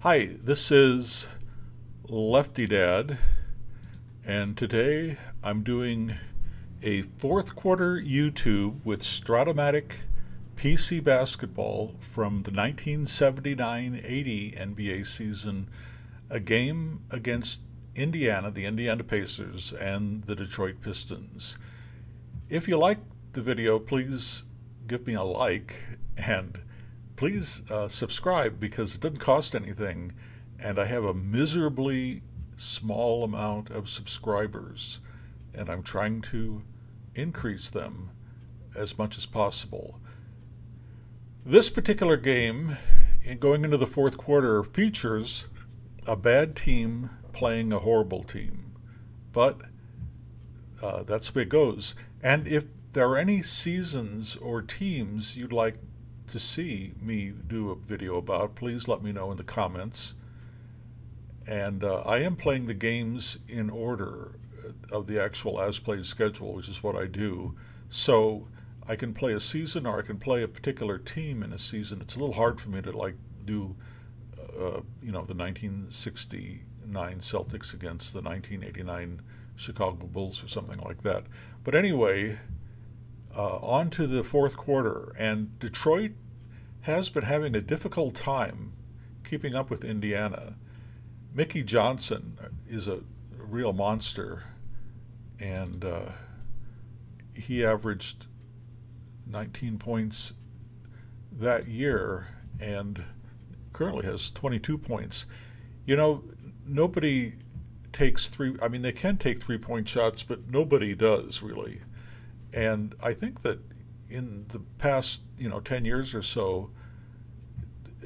Hi, this is Lefty Dad, and today I'm doing a fourth quarter YouTube with Strat-O-Matic PC basketball from the 1979-80 NBA season, a game against Indiana, the Indiana Pacers, and the Detroit Pistons. If you like the video, please give me a like and please subscribe because it doesn't cost anything, and I have a miserably small amount of subscribers, and I'm trying to increase them as much as possible. This particular game, going into the fourth quarter, features a bad team playing a horrible team, but that's the way it goes. And if there are any seasons or teams you'd like to see me do a video about, please let me know in the comments. And I am playing the games in order of the actual as-played schedule, which is what I do. So I can play a season or I can play a particular team in a season. It's a little hard for me to do the 1969 Celtics against the 1989 Chicago Bulls or something like that. But anyway, on to the fourth quarter, and Detroit has been having a difficult time keeping up with Indiana. Mickey Johnson is a real monster, and he averaged 19 points that year and currently has 22 points. You know, nobody takes they can take three-point shots, but nobody does really. And I think that in the past, 10 years or so,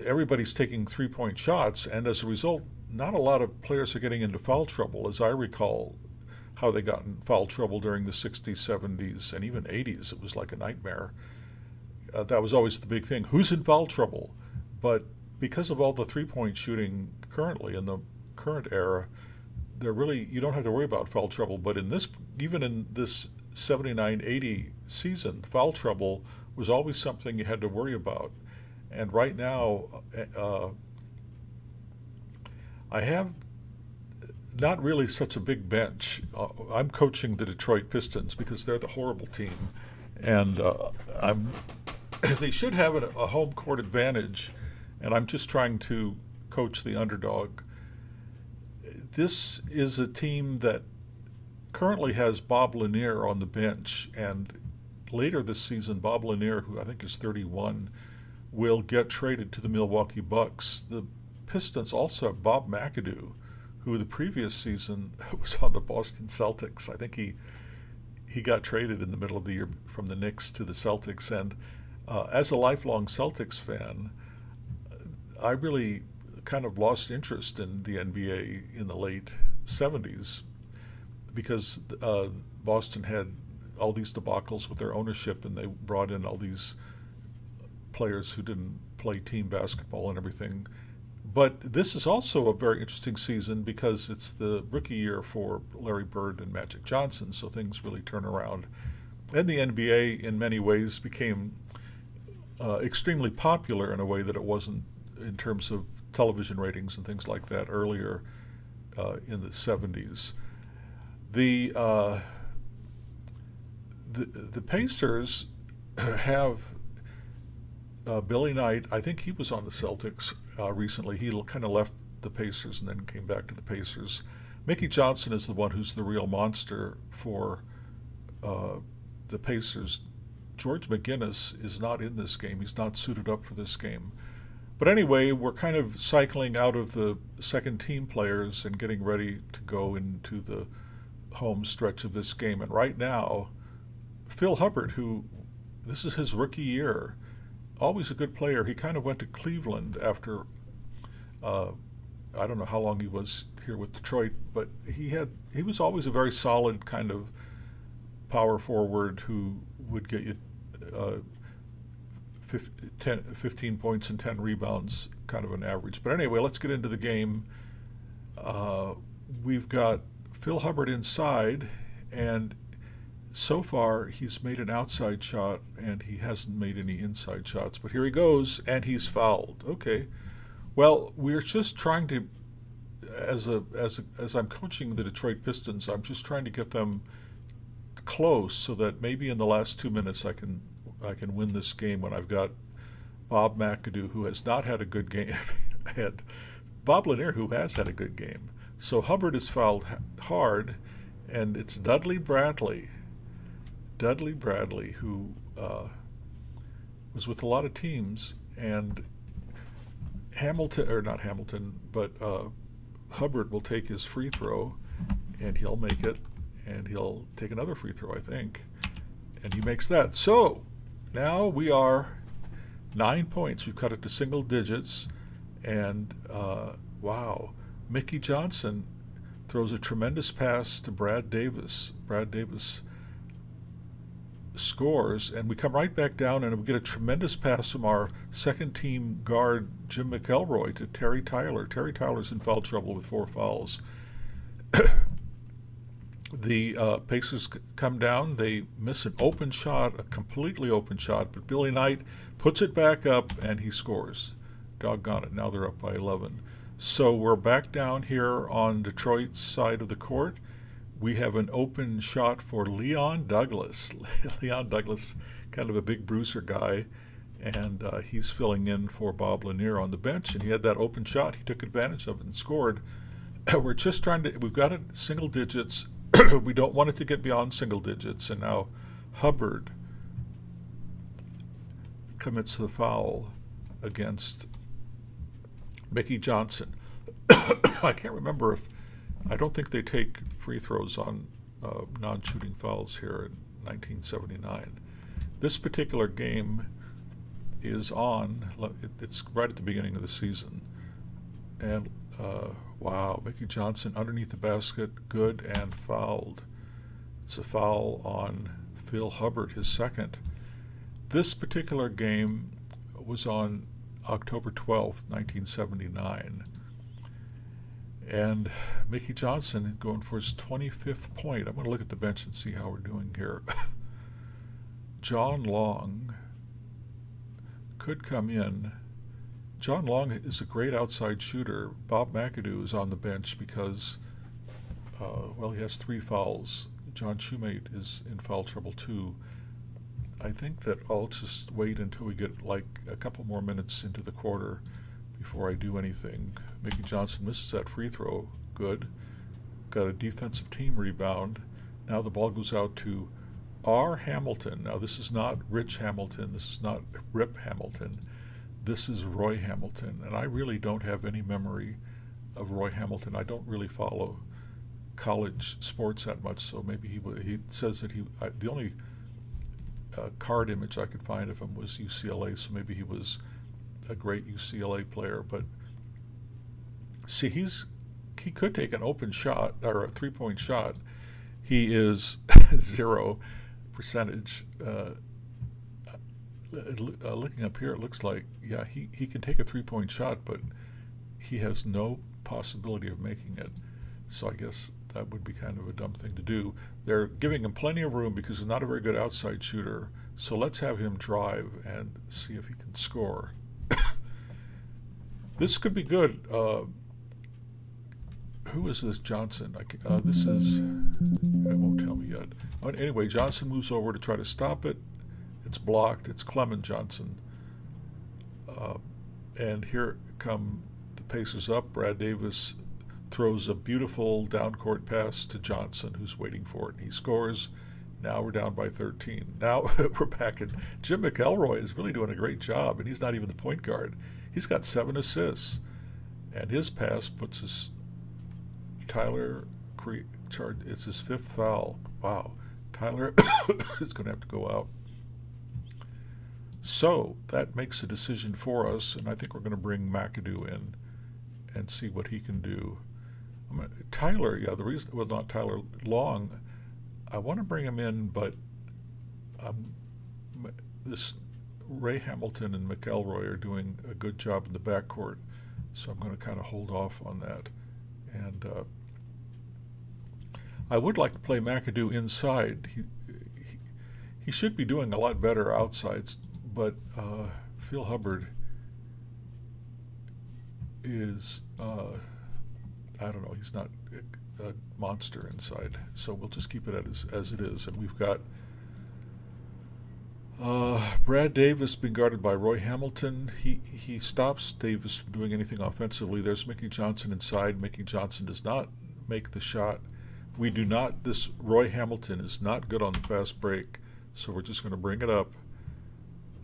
everybody's taking three-point shots, and as a result, not a lot of players are getting into foul trouble, as I recall how they got in foul trouble during the 60s, 70s, and even 80s. It was like a nightmare. That was always the big thing. Who's in foul trouble? But because of all the three-point shooting currently in the current era, you don't have to worry about foul trouble. But even in this 79-80 season, foul trouble was always something you had to worry about. And right now, I have not really such a big bench. I'm coaching the Detroit Pistons because they're the horrible team, and they should have a home court advantage, and I'm just trying to coach the underdog. This is a team that currently has Bob Lanier on the bench, and later this season, Bob Lanier, who I think is 31, will get traded to the Milwaukee Bucks. The Pistons also have Bob McAdoo, who the previous season was on the Boston Celtics. I think he got traded in the middle of the year from the Knicks to the Celtics. And as a lifelong Celtics fan, I really kind of lost interest in the NBA in the late 70s because Boston had all these debacles with their ownership, and they brought in all these players who didn't play team basketball and everything. But this is also a very interesting season because it's the rookie year for Larry Bird and Magic Johnson, so things really turn around. And the NBA, in many ways, became extremely popular in a way that it wasn't in terms of television ratings and things like that earlier in the 70s. The Pacers have Billy Knight. I think he was on the Celtics recently. He kind of left the Pacers and then came back to the Pacers. Mickey Johnson is the one who's the real monster for the Pacers. George McGinnis is not in this game. He's not suited up for this game. But anyway, we're kind of cycling out of the second team players and getting ready to go into the home stretch of this game. And right now, Phil Hubbard, this is his rookie year, always a good player. He kind of went to Cleveland after, I don't know how long he was here with Detroit, but he was always a very solid kind of power forward who would get you 15 points and 10 rebounds, kind of an average. But anyway, let's get into the game. We've got Phil Hubbard inside, and so far he's made an outside shot and he hasn't made any inside shots. But here he goes, and he's fouled. Okay, Well, we're just trying to, as I'm coaching the Detroit Pistons, I'm just trying to get them close so that maybe in the last 2 minutes I can win this game when I've got Bob McAdoo, who has not had a good game, and Bob Lanier, who has had a good game. So Hubbard is fouled hard, and it's Dudley Bradley, who was with a lot of teams, and Hamilton, or not Hamilton, but Hubbard will take his free throw, and he'll make it, and he'll take another free throw, I think, and he makes that. So now we are 9 points. We've cut it to single digits, and wow, Mickey Johnson throws a tremendous pass to Brad Davis. Brad Davis scores, and we come right back down, and we get a tremendous pass from our second team guard Jim McElroy to Terry Tyler. Terry Tyler's in foul trouble with 4 fouls. The Pacers come down. They miss an open shot, a completely open shot, but Billy Knight puts it back up, and he scores. Doggone it. Now they're up by 11. So we're back down here on Detroit's side of the court. We have an open shot for Leon Douglas. Leon Douglas, kind of a big bruiser guy, and he's filling in for Bob Lanier on the bench, and he had that open shot. He took advantage of it and scored. We're just trying to, we've got it single digits. We don't want it to get beyond single digits, and now Hubbard commits the foul against Mickey Johnson. I can't remember if, I don't think they take free throws on non-shooting fouls here in 1979. This particular game is on, it's right at the beginning of the season, and wow, Mickey Johnson underneath the basket, good, and fouled. It's a foul on Phil Hubbard, his second. This particular game was on October 12th, 1979. And Mickey Johnson is going for his 25th point. I'm going to look at the bench and see how we're doing here. John Long could come in. John Long is a great outside shooter. Bob McAdoo is on the bench because, well, he has 3 fouls. John Shoemate is in foul trouble too. I think that I'll just wait until we get like a couple more minutes into the quarter before I do anything. Mickey Johnson misses that free throw. Good. Got a defensive team rebound. Now the ball goes out to R. Hamilton. Now this is not Rich Hamilton. This is not Rip Hamilton. This is Roy Hamilton. And I really don't have any memory of Roy Hamilton. I don't really follow college sports that much, so maybe he says that the only card image I could find of him was UCLA, so maybe he was a great UCLA player. But see, he could take an open shot or a 3-point shot. He is 0%. Looking up here, it looks like, yeah, he can take a 3-point shot, but he has no possibility of making it. So I guess that would be kind of a dumb thing to do. They're giving him plenty of room because he's not a very good outside shooter. So let's have him drive and see if he can score. This could be good. Who is this Johnson? This is, it won't tell me yet. Anyway, Johnson moves over to try to stop it. It's blocked. It's Clement Johnson. And here come the Pacers up. Brad Davis throws a beautiful down-court pass to Johnson, who's waiting for it, and he scores. Now we're down by 13. Now we're back in. Jim McElroy is really doing a great job, and he's not even the point guard. He's got 7 assists, and his pass puts his Tyler charge. It's his 5th foul. Wow, Tyler is going to have to go out. So that makes a decision for us, and I think we're going to bring McAdoo in and see what he can do. Tyler, yeah, the reason, well, not Tyler, Long, I want to bring him in, but this Ray Hamilton and McElroy are doing a good job in the backcourt, so I'm going to kind of hold off on that. And I would like to play McAdoo inside. He should be doing a lot better outside, but Phil Hubbard is, I don't know, he's not a monster inside. So we'll just keep it as it is. And we've got Brad Davis being guarded by Roy Hamilton. He stops Davis from doing anything offensively. There's Mickey Johnson inside. Mickey Johnson does not make the shot. This Roy Hamilton is not good on the fast break, so we're just going to bring it up.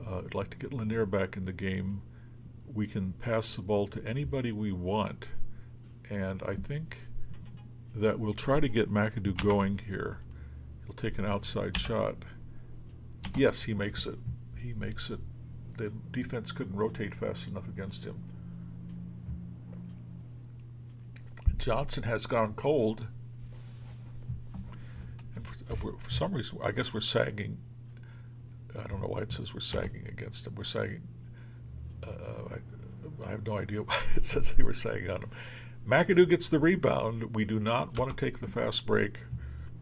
I'd like to get Lanier back in the game. We can pass the ball to anybody we want, and I think that we'll try to get McAdoo going here. He'll take an outside shot. Yes, he makes it. He makes it. The defense couldn't rotate fast enough against him. Johnson has gone cold, and for some reason, I guess we're sagging. I don't know why it says we're sagging against him. We're sagging. I have no idea why it says they were sagging on him. McAdoo gets the rebound. We do not want to take the fast break.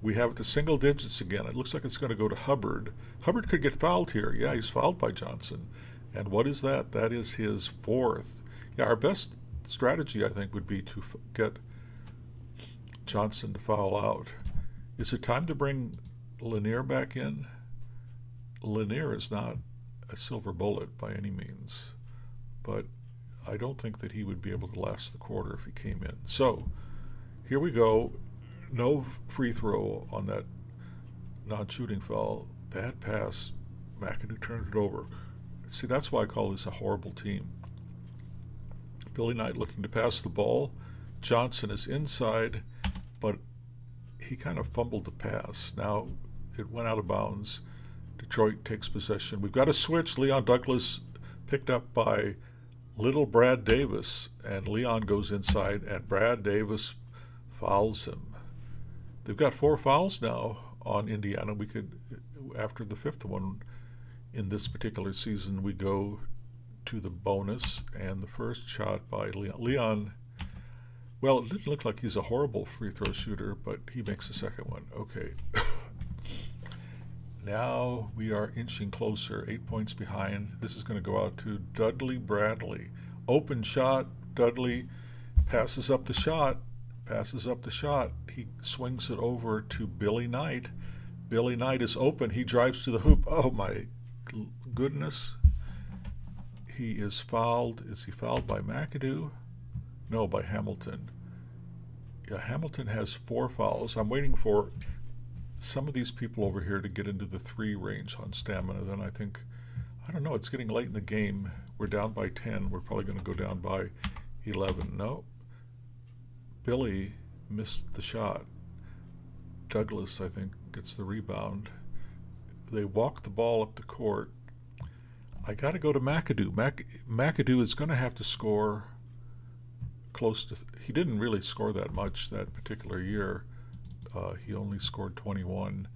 We have it to single digits again. It looks like it's going to go to Hubbard. Hubbard could get fouled here. Yeah, he's fouled by Johnson. And what is that? That is his fourth. Yeah, our best strategy, I think, would be to get Johnson to foul out. Is it time to bring Lanier back in? Lanier is not a silver bullet by any means, but I don't think that he would be able to last the quarter if he came in. So here we go. No free throw on that non-shooting foul. Bad pass. McAdoo turned it over. See, that's why I call this a horrible team. Billy Knight looking to pass the ball. Johnson is inside, but he kind of fumbled the pass. Now it went out of bounds. Detroit takes possession. We've got a switch. Leon Douglas picked up by little Brad Davis, and Leon goes inside, and Brad Davis fouls him. They've got 4 fouls now on Indiana. We could, after the 5th one in this particular season, we go to the bonus, and the first shot by Leon, well, it didn't look like he's a horrible free throw shooter, but he makes the second one. Okay. Now we are inching closer, 8 points behind. This is going to go out to Dudley Bradley. Open shot. Dudley passes up the shot. He swings it over to Billy Knight. Billy Knight is open. He drives to the hoop. Oh, my goodness. He is fouled. Is he fouled by McAdoo? No, by Hamilton. Yeah, Hamilton has 4 fouls. I'm waiting for some of these people over here to get into the 3 range on stamina. Then I think, I don't know, it's getting late in the game. We're down by 10. We're probably going to go down by 11. No. Billy missed the shot. Douglas, I think, gets the rebound. They walk the ball up the court. I got to go to McAdoo. McAdoo is going to have to score close to... He didn't really score that much that particular year. He only scored 21.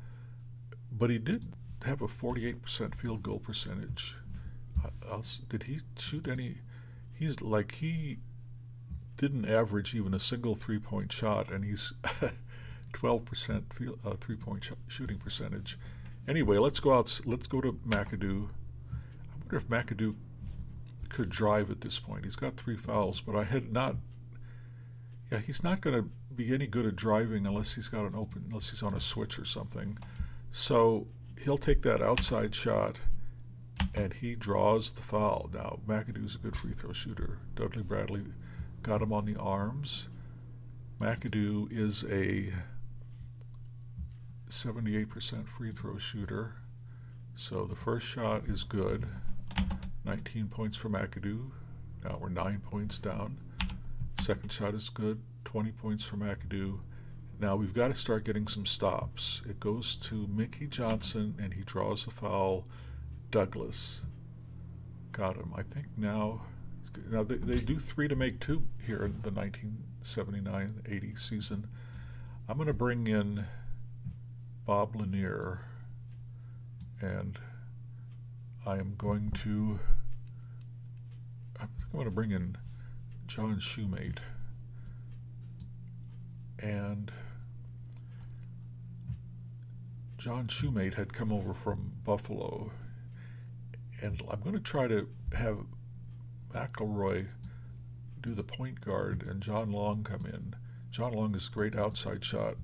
But he did have a 48% field goal percentage. Did he shoot any... He didn't average even a single three-point shot, and he's 12% three-point shooting percentage. Anyway, let's go to McAdoo. I wonder if McAdoo could drive at this point. He's got 3 fouls, but I had not... Yeah, he's not going to be any good at driving unless he's on a switch or something. So he'll take that outside shot, and he draws the foul. Now, McAdoo's a good free throw shooter. Dudley Bradley got him on the arms. McAdoo is a 78% free throw shooter. So the first shot is good. 19 points for McAdoo. Now we're 9 points down. Second shot is good. 20 points for McAdoo. Now we've got to start getting some stops. It goes to Mickey Johnson, and he draws the foul. Douglas got him. I think now they do 3 to make 2 here in the 1979-80 season. I'm going to bring in Bob Lanier, and I think I'm going to bring in John Shoemate. And John Shoemate had come over from Buffalo, and I'm going to try to have McElroy do the point guard and John Long come in. John Long is a great outside shot.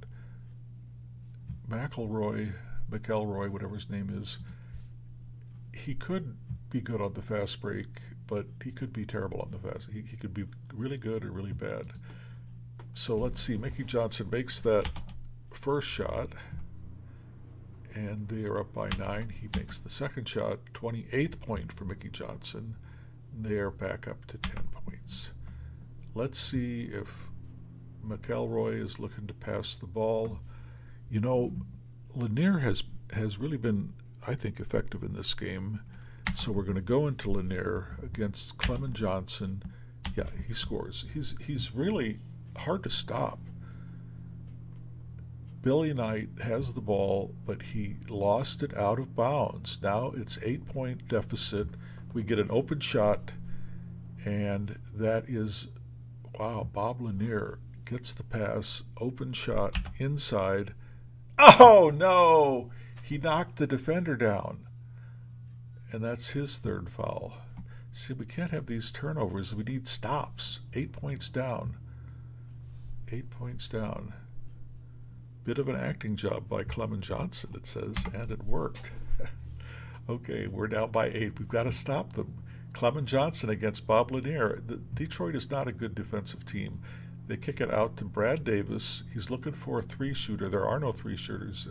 McElroy, whatever his name is, he could be good on the fast break, but he could be terrible on the fast. He could be really good or really bad. So let's see. Mickey Johnson makes that first shot, and they are up by 9. He makes the second shot, 28th point for Mickey Johnson. They are back up to 10 points. Let's see if McElroy is looking to pass the ball. You know, Lanier has really been, I think, effective in this game. So we're going to go into Lanier against Clement Johnson. Yeah, he scores. He's really hard to stop. Billy Knight has the ball, but he lost it out of bounds. Now it's 8-point deficit. We get an open shot, and that is, wow, Bob Lanier gets the pass, open shot, inside. Oh, no! He knocked the defender down. And that's his third foul. See, we can't have these turnovers. We need stops. 8 points down. 8 points down. Bit of an acting job by Clement Johnson, it says, and it worked. Okay, we're down by 8. We've got to stop them. Clement Johnson against Bob Lanier. Detroit is not a good defensive team. They kick it out to Brad Davis. He's looking for a 3-shooter. There are no 3-shooters.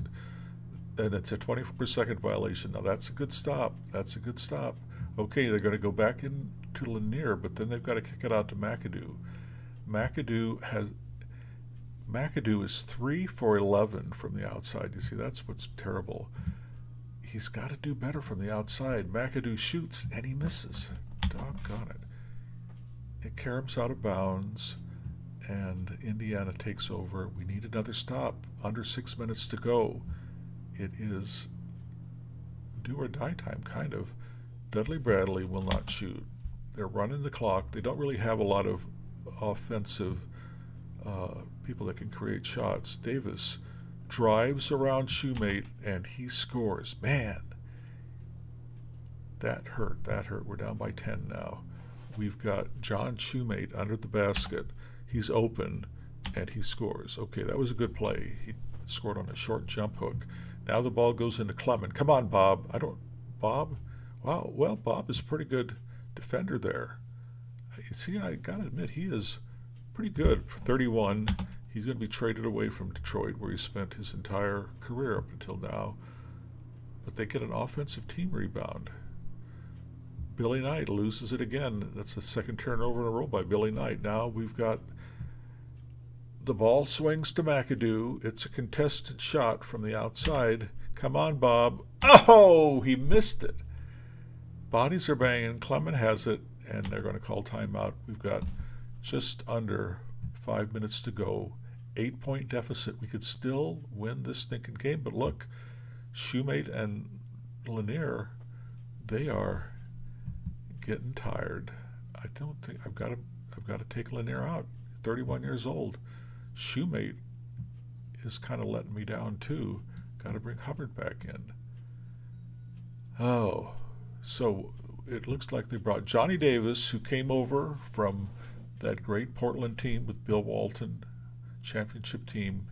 And it's a 20-per-second violation. Now, that's a good stop. That's a good stop. Okay, they're going to go back into Lanier, but then they've got to kick it out to McAdoo. McAdoo is 3 for 11 from the outside. You see, that's what's terrible. He's got to do better from the outside. McAdoo shoots, and he misses. Doggone it. It caroms out of bounds, and Indiana takes over. We need another stop. Under 6 minutes to go. It is do or die time, kind of. Dudley Bradley will not shoot. They're running the clock. They don't really have a lot of offensive people that can create shots. Davis drives around Shoemate, and he scores. Man, that hurt. That hurt. We're down by 10 now. We've got John Shoemate under the basket. He's open, and he scores. Okay, that was a good play. He scored on a short jump hook. Now the ball goes into Clement. Come on, Bob. Bob? Wow, well, Bob is a pretty good defender there. You see, I got to admit, he is pretty good. For 31, he's going to be traded away from Detroit, where he spent his entire career up until now. But they get an offensive team rebound. Billy Knight loses it again. That's the second turnover in a row by Billy Knight. Now we've got the ball swings to McAdoo. It's a contested shot from the outside. Come on, Bob. Oh, he missed it. Bodies are banging. Clement has it, and they're going to call timeout. We've got just under 5 minutes to go. 8-point deficit. We could still win this stinking game, but look, Shoemate and Lanier, they are getting tired. I don't think I've got to take Lanier out. 31 years old. Shoemate is kind of letting me down too. Got to bring Hubbard back in. Oh, so it looks like they brought Johnny Davis, who came over from that great Portland team with Bill Walton, championship team.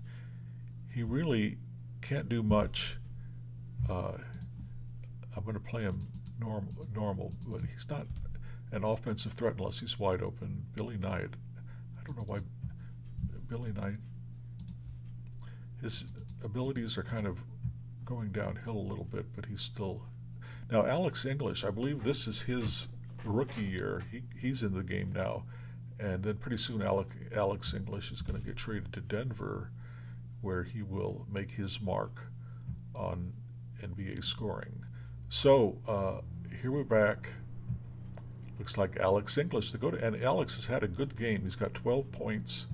He really can't do much. I'm going to play him normal, but he's not an offensive threat unless he's wide open. Billy Knight, I don't know why Billy Knight, his abilities are kind of going downhill a little bit, but he's still... Now, Alex English, I believe this is his rookie year. He's in the game now. And then pretty soon Alex English is going to get traded to Denver, where he will make his mark on NBA scoring. So here we're back. Looks like Alex English to go to, and Alex has had a good game. He's got 12 points.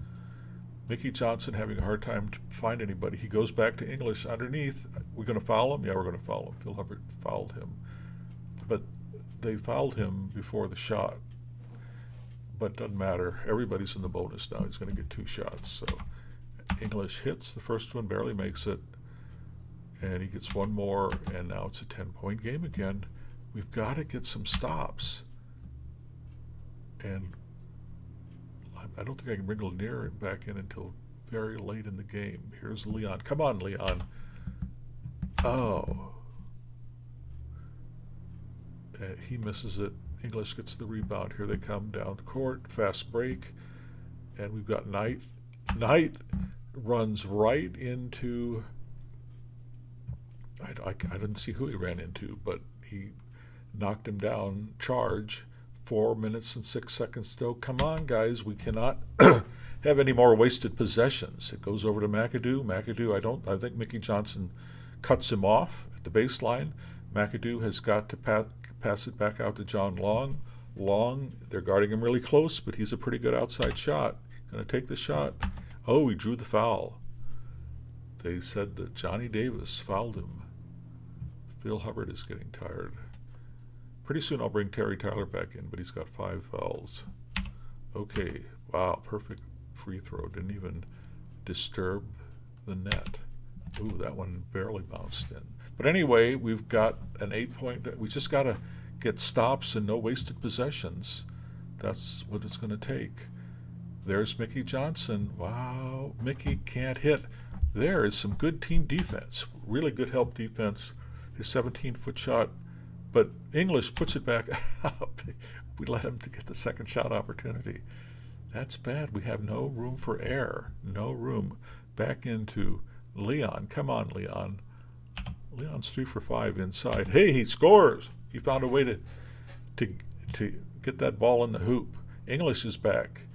Mickey Johnson having a hard time to find anybody. He goes back to English underneath. We're going to foul him? Yeah, we're going to foul him. Phil Hubbard fouled him. But they fouled him before the shot. But doesn't matter. Everybody's in the bonus now. He's going to get 2 shots. So English hits. The first one barely makes it. And he gets one more, and now it's a 10-point game again. We've got to get some stops. And I don't think I can bring Lanier back in until very late in the game. Here's Leon. Come on, Leon. Oh. He misses it. English gets the rebound. Here they come down the court. Fast break. And we've got Knight. Knight runs right into... I didn't see who he ran into, but he knocked him down. Charge. 4 minutes and 6 seconds to go. Come on, guys. We cannot have any more wasted possessions. It goes over to McAdoo. McAdoo, I think Mickey Johnson cuts him off at the baseline. McAdoo has got to pass it back out to John Long. Long, they're guarding him really close, but he's a pretty good outside shot. Going to take the shot. Oh, he drew the foul. They said that Johnny Davis fouled him. Phil Hubbard is getting tired. Pretty soon I'll bring Terry Tyler back in, but he's got 5 fouls. Okay, wow, perfect free throw. Didn't even disturb the net. Ooh, that one barely bounced in. But anyway, we've got an 8-point. We just got to get stops and no wasted possessions. That's what it's going to take. There's Mickey Johnson. Wow, Mickey can't hit. There is some good team defense. Really good help defense. His 17-foot shot. But English puts it back out. We let him to get the second shot opportunity. That's bad. We have no room for error. No room. Back into Leon. Come on, Leon. Leon's 3 for 5 inside. Hey, he scores. He found a way to get that ball in the hoop. English is back.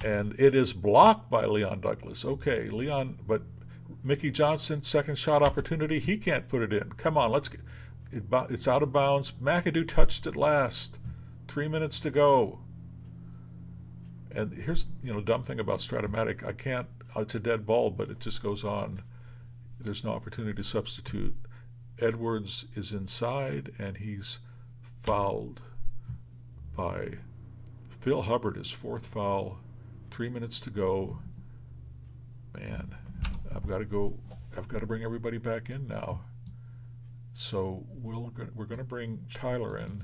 And it is blocked by Leon Douglas. Okay, Leon, but Mickey Johnson, second shot opportunity. He can't put it in. Come on, let's get it. It's out of bounds. McAdoo touched it last. 3 minutes to go. And here's, dumb thing about Strat-O-Matic. I can't, it's a dead ball, but it just goes on. There's no opportunity to substitute. Edwards is inside, and he's fouled by Phil Hubbard, his 4th foul. 3 minutes to go. Man, I've got to bring everybody back in now. So we're going to bring Tyler in.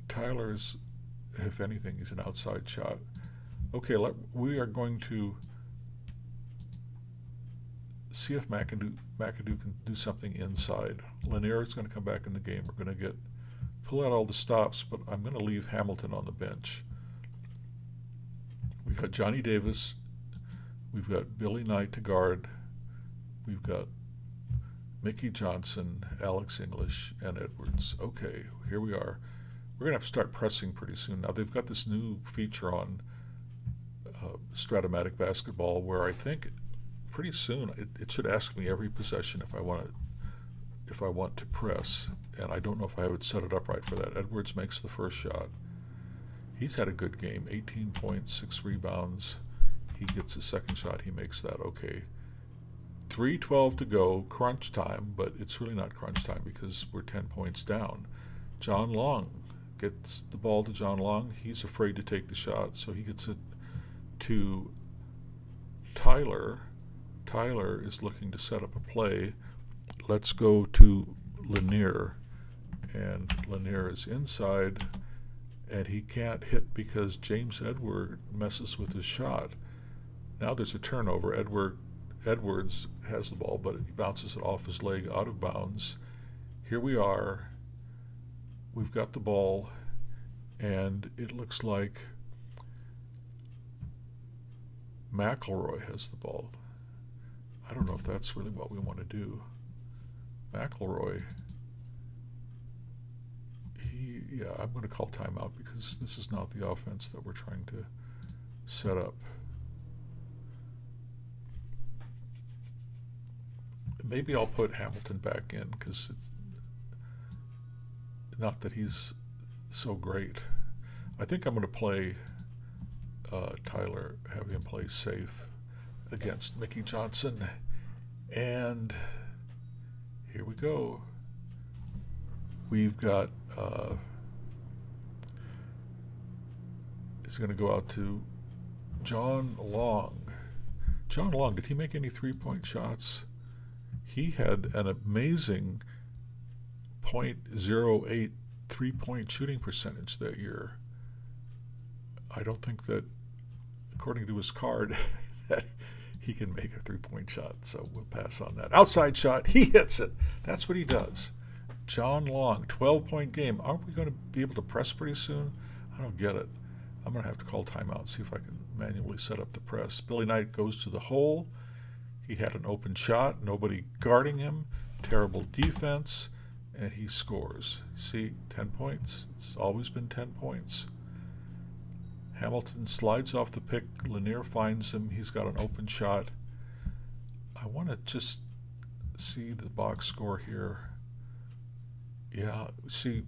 Tyler's, if anything, he's an outside shot. Okay, we are going to see if McAdoo can do something inside. Lanier is going to come back in the game. We're going to pull out all the stops, but I'm going to leave Hamilton on the bench. We've got Johnny Davis. We've got Billy Knight to guard. We've got Mickey Johnson, Alex English, and Edwards. Okay, here we are. We're going to have to start pressing pretty soon. Now, they've got this new feature on Strat-O-Matic basketball where I think pretty soon it should ask me every possession if I want to press, and I don't know if I would set it up right for that. Edwards makes the first shot. He's had a good game, 18 points, 6 rebounds. He gets his second shot. He makes that. Okay. 3:12 to go, crunch time, but it's really not crunch time because we're 10 points down. John Long gets the ball to John Long. He's afraid to take the shot, so he gets it to Tyler. Tyler is looking to set up a play. Let's go to Lanier, and Lanier is inside, and he can't hit because James Edward messes with his shot. Now there's a turnover. Edwards has the ball, but he bounces it off his leg out of bounds. Here we are. We've got the ball, and it looks like McElroy has the ball. I don't know if that's really what we want to do. McElroy, I'm going to call timeout because this is not the offense that we're trying to set up. Maybe I'll put Hamilton back in because it's not that he's so great. I think I'm going to play Tyler, have him play safe against Mickey Johnson. And here we go. We've got, it's going to go out to John Long. John Long, did he make any three-point shots? He had an amazing .08 three-point shooting percentage that year. I don't think that, according to his card, that he can make a three-point shot, so we'll pass on that. Outside shot, he hits it. That's what he does. John Long, 12-point game. Aren't we going to be able to press pretty soon? I don't get it. I'm going to have to call timeout and see if I can manually set up the press. Billy Knight goes to the hole. He had an open shot, nobody guarding him, terrible defense, and he scores. See, 10 points. It's always been 10 points. Hamilton slides off the pick. Lanier finds him. He's got an open shot. I want to just see the box score here. Yeah, see,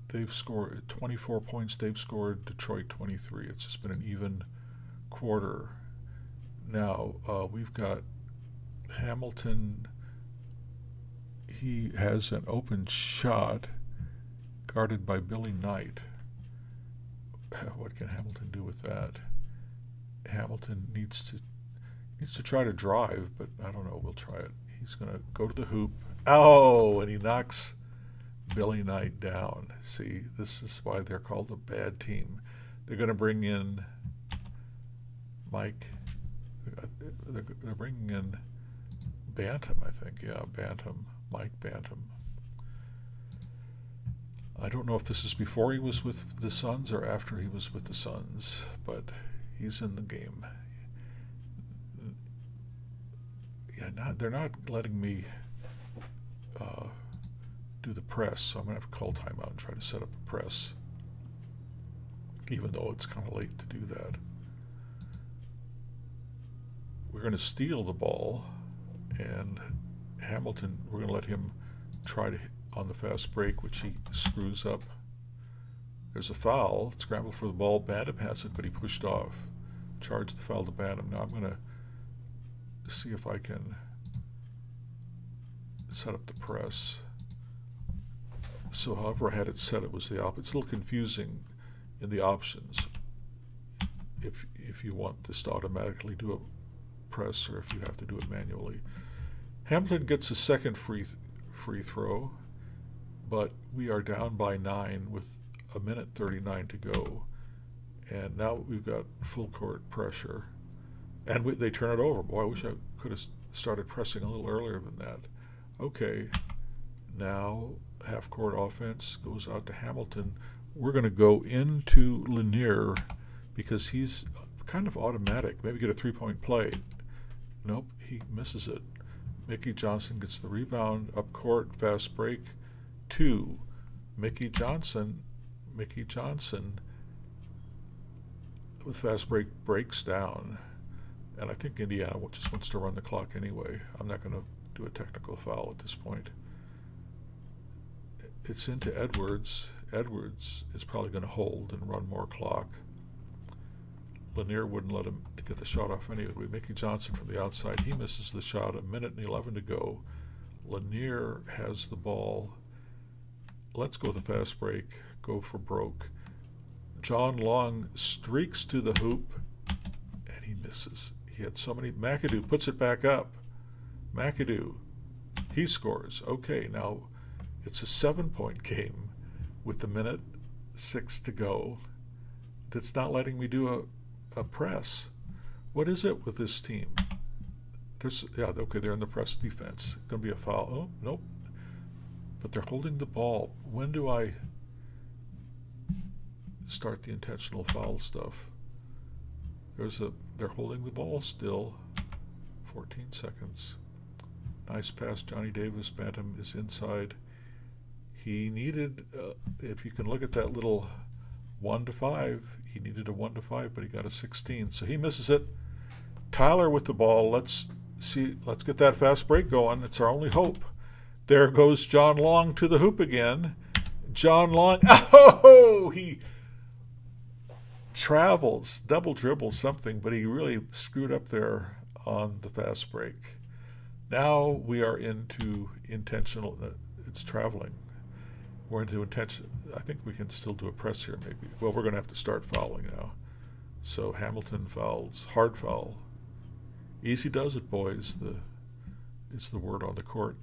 they've scored 24 points. They've scored Detroit 23. It's just been an even quarter. Now, we've got Hamilton. He has an open shot guarded by Billy Knight. What can Hamilton do with that? Hamilton needs to try to drive, but I don't know. We'll try it. He's going to go to the hoop. Oh, and he knocks Billy Knight down. See, this is why they're called a bad team. They're going to bring in Mike. They're bringing in Bantam, I think. Yeah, Bantam. Mike Bantam. I don't know if this is before he was with the Suns or after he was with the Suns, but he's in the game. Yeah, they're not letting me do the press, so I'm going to have to call timeout and try to set up a press, even though it's kind of late to do that. We're going to steal the ball, and Hamilton, we're going to let him try to hit on the fast break, which he screws up. There's a foul. Scramble for the ball. Bantam has it, but he pushed off. Charge the foul to Bantam. Now I'm going to see if I can set up the press. So however I had it set, it was the opposite. It's a little confusing in the options if you want this to automatically do a press or if you have to do it manually. Hamilton gets a second free throw, but we are down by 9 with a minute 39 to go. And now we've got full court pressure. And they turn it over. Boy, I wish I could have started pressing a little earlier than that. Okay, now half-court offense goes out to Hamilton. We're going to go into Lanier because he's kind of automatic. Maybe get a three-point play. Nope, he misses it. Mickey Johnson gets the rebound up court, fast break. 2. Mickey Johnson with fast break breaks down. And I think Indiana just wants to run the clock anyway. I'm not going to do a technical foul at this point. It's into Edwards. Edwards is probably going to hold and run more clock. Lanier wouldn't let him to get the shot off anyway. Mickey Johnson from the outside. He misses the shot. A minute and 11 to go. Lanier has the ball. Let's go the fast break. Go for broke. John Long streaks to the hoop, and he misses. He had so many. McAdoo puts it back up. McAdoo, he scores. Okay, now it's a 7-point game with a minute 6 to go. That's not letting me do a press. What is it with this team? Okay, they're in the press defense. Going to be a foul. Oh, nope. But they're holding the ball. When do I start the intentional foul stuff? They're holding the ball still. 14 seconds. Nice pass, Johnny Davis. Bantam is inside. He needed, if you can look at that little 1 to 5, he needed a 1 to 5, but he got a 16. So he misses it. Tyler with the ball. Let's get that fast break going. It's our only hope. There goes John Long to the hoop again. John Long, oh, he travels, double dribble something, but he really screwed up there on the fast break. Now we are into intentional, it's traveling. We're into intention. I think we can still do a press here maybe. Well, we're going to have to start fouling now. So Hamilton fouls, hard foul. Easy does it, boys. It's the word on the court.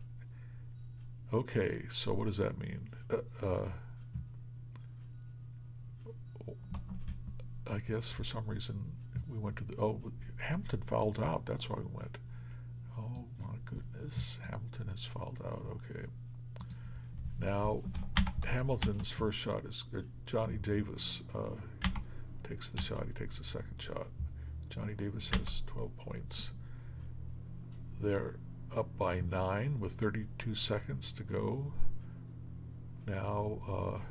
Okay, so what does that mean? I guess for some reason we went to the, oh, Hamilton fouled out. That's why we went. Oh my goodness, Hamilton has fouled out. Okay. Now, Hamilton's first shot is Johnny Davis takes the shot. He takes the second shot. Johnny Davis has 12 points. They're up by 9 with 32 seconds to go. Now,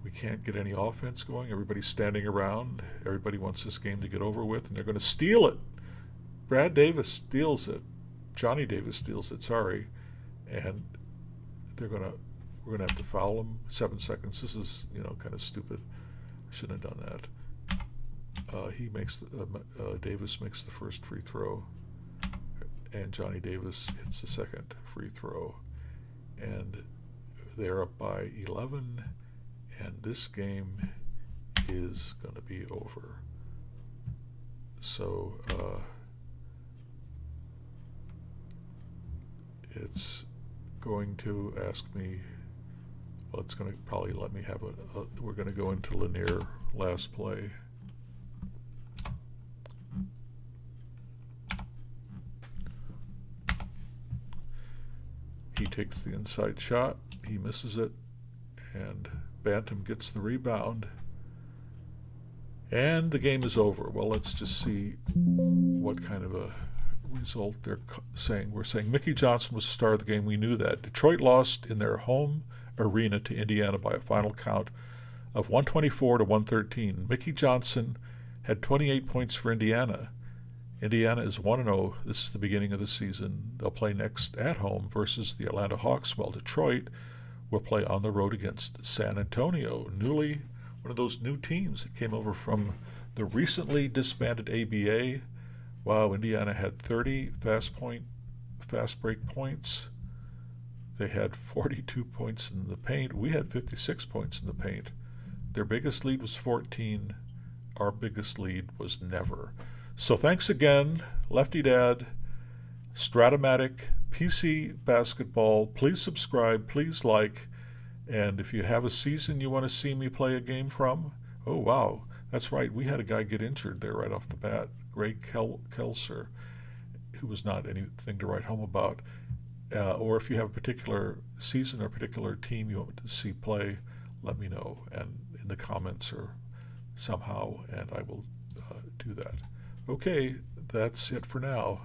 we can't get any offense going. Everybody's standing around. Everybody wants this game to get over with, and they're going to steal it. Brad Davis steals it. Johnny Davis steals it, sorry. And we're gonna have to foul him. 7 seconds. This is, kind of stupid. I shouldn't have done that. Davis makes the first free throw, and Johnny Davis hits the second free throw, and they're up by 11, and this game is going to be over. So it's going to ask me, well, it's going to probably let me have we're going to go into Lanier last play. He takes the inside shot, he misses it, and Bantam gets the rebound, and the game is over. Well, let's just see what kind of a result they're saying. We're saying Mickey Johnson was the star of the game. We knew that. Detroit lost in their home arena to Indiana by a final count of 124 to 113. Mickey Johnson had 28 points for Indiana. Indiana is 1-0. This is the beginning of the season. They'll play next at home versus the Atlanta Hawks, while Detroit will play on the road against San Antonio. One of those new teams that came over from the recently disbanded ABA. Wow, Indiana had 30 fast break points. They had 42 points in the paint. We had 56 points in the paint. Their biggest lead was 14. Our biggest lead was never. So thanks again, Lefty Dad, Strat-O-Matic, PC Basketball. Please subscribe, please like, and if you have a season you want to see me play a game from, oh wow, that's right, we had a guy get injured there right off the bat, Greg Kelser, who was not anything to write home about. Or if you have a particular season or particular team you want to see play, let me know, and in the comments or somehow, and I will do that. Okay, that's it for now.